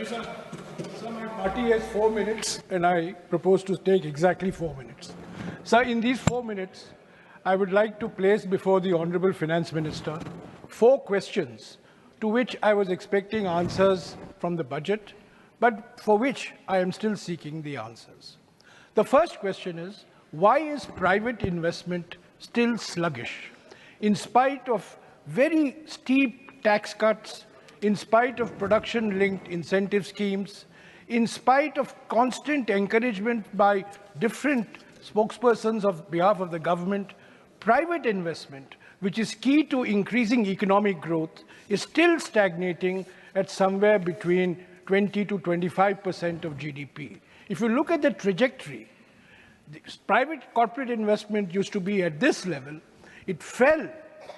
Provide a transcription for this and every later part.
Sir, my party has 4 minutes and I propose to take exactly 4 minutes. Sir, in these 4 minutes, I would like to place before the Honourable Finance Minister 4 questions to which I was expecting answers from the budget, but for which I am still seeking the answers. The first question is, why is private investment still sluggish? In spite of very steep tax cuts, in spite of production-linked incentive schemes, in spite of constant encouragement by different spokespersons on behalf of the government, private investment, which is key to increasing economic growth, is still stagnating at somewhere between 20 to 25% of GDP. If you look at the trajectory, private corporate investment used to be at this level. It fell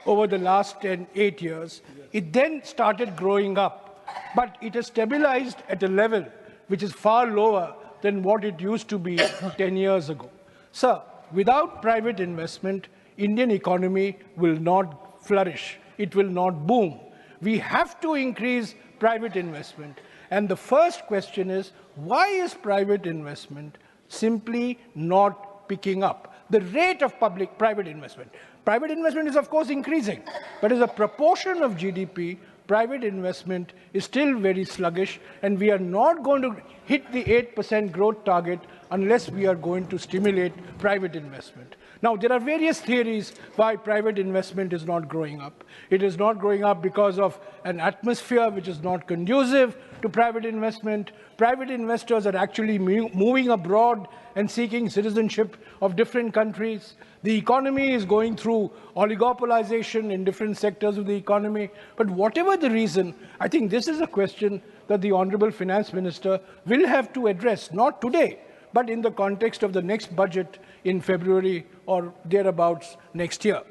over the last 8 years. It then started growing up, but it has stabilized at a level which is far lower than what it used to be 10 years ago. Sir, without private investment, Indian economy will not flourish. It will not boom. We have to increase private investment. And the first question is, why is private investment simply not picking up? The rate of private investment. Private investment is, of course, increasing, but as a proportion of GDP, private investment is still very sluggish, and we are not going to hit the 8% growth target unless we are going to stimulate private investment. Now, there are various theories why private investment is not growing up. It is not growing up because of an atmosphere which is not conducive to private investment. Private investors are actually moving abroad and seeking citizenship of different countries. The economy is going through oligopolization in different sectors of the economy. But whatever the reason, I think this is a question that the Honourable Finance Minister will have to address, not today, but in the context of the next budget in February or thereabouts next year.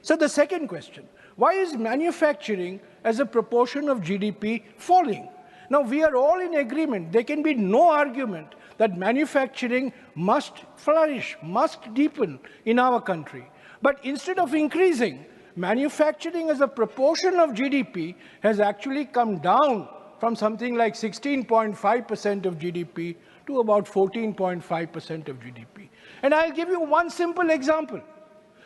So the second question, why is manufacturing as a proportion of GDP falling? Now, we are all in agreement. There can be no argument that manufacturing must flourish, must deepen in our country. But instead of increasing, manufacturing as a proportion of GDP has actually come down from something like 16.5% of GDP to about 14.5% of GDP. And I'll give you one simple example,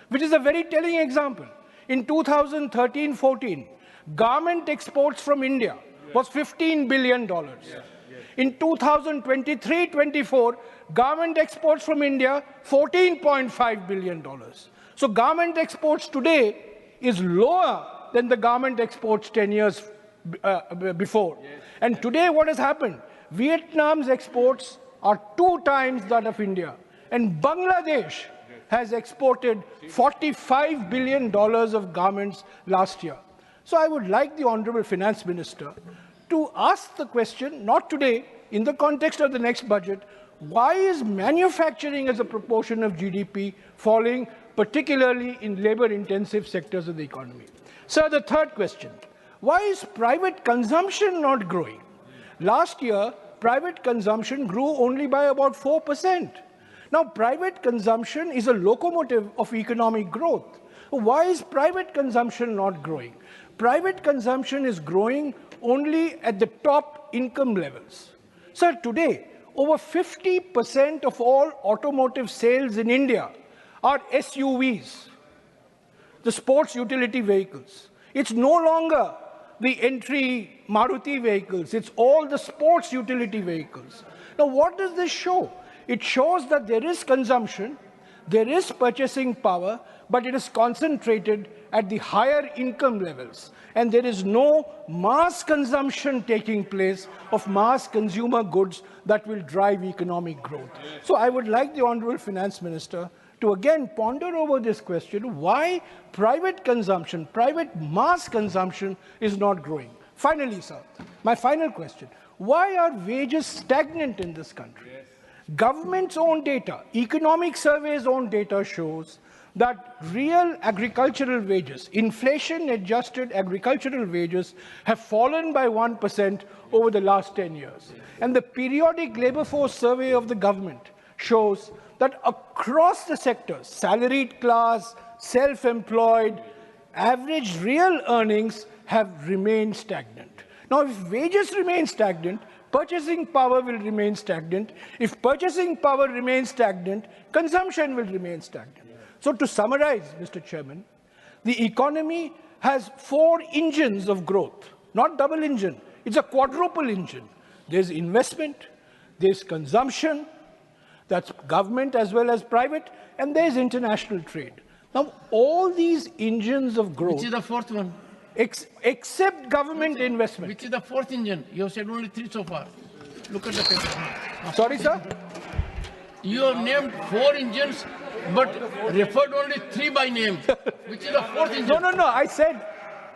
which is a very telling example. In 2013-14, garment exports from India was $15 billion. In 2023-24, garment exports from India, $14.5 billion. So garment exports today is lower than the garment exports 10 years before. And today what has happened? Vietnam's exports are 2 times that of India. And Bangladesh has exported $45 billion of garments last year. So I would like the Honourable Finance Minister to ask the question, not today, in the context of the next budget, why is manufacturing as a proportion of GDP falling, particularly in labour-intensive sectors of the economy? Sir, the third question, why is private consumption not growing? Last year, private consumption grew only by about 4%. Now, private consumption is a locomotive of economic growth. Why is private consumption not growing? Private consumption is growing only at the top income levels. Sir, today, over 50% of all automotive sales in India are SUVs, the sports utility vehicles. It's no longer the entry Maruti vehicles, it's all the sports utility vehicles. Now, what does this show? It shows that there is consumption, there is purchasing power, but it is concentrated at the higher income levels. And there is no mass consumption taking place of mass consumer goods that will drive economic growth. So I would like the Honourable Finance Minister to again ponder over this question, why private consumption, private mass consumption is not growing. Finally, sir, my final question, why are wages stagnant in this country? Government's own data, economic survey's own data shows that real agricultural wages, inflation-adjusted agricultural wages, have fallen by 1% over the last 10 years. And the periodic labour force survey of the government shows that across the sectors, salaried class, self-employed, average real earnings have remained stagnant. Now, if wages remain stagnant, purchasing power will remain stagnant. If purchasing power remains stagnant, consumption will remain stagnant. So to summarize, Mr. Chairman, the economy has 4 engines of growth, not double engine. It's a quadruple engine. There's investment, there's consumption, that's government as well as private, and there's international trade. Now, all these engines of growth... Which is the fourth one? Except government investment. Which is the fourth engine? You have said only 3 so far. Look at the paper. Sorry, sir? You have named 4 engines, but referred only 3 by name. Which is the fourth engine? No. I said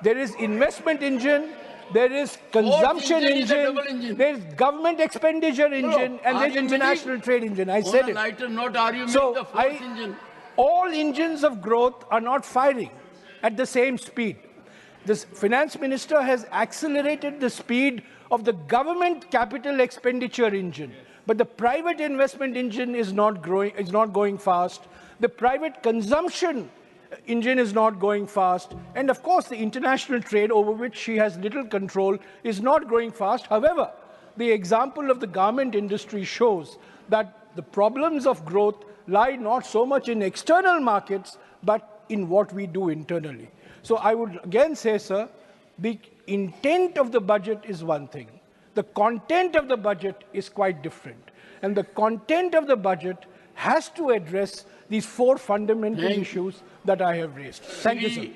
there is investment engine, there is consumption engine, there is government expenditure engine, and there is international trade engine. I said it. On a lighter note, are you making the fourth engine? All engines of growth are not firing at the same speed. This finance minister has accelerated the speed of the government capital expenditure engine, but the private investment engine is not going fast. The private consumption engine is not going fast. And of course, the international trade, over which she has little control, is not growing fast. However, the example of the garment industry shows that the problems of growth lie not so much in external markets, but in what we do internally. So I would again say, sir, the intent of the budget is one thing. The content of the budget is quite different. And the content of the budget has to address these 4 fundamental issues that I have raised. Thank you, sir.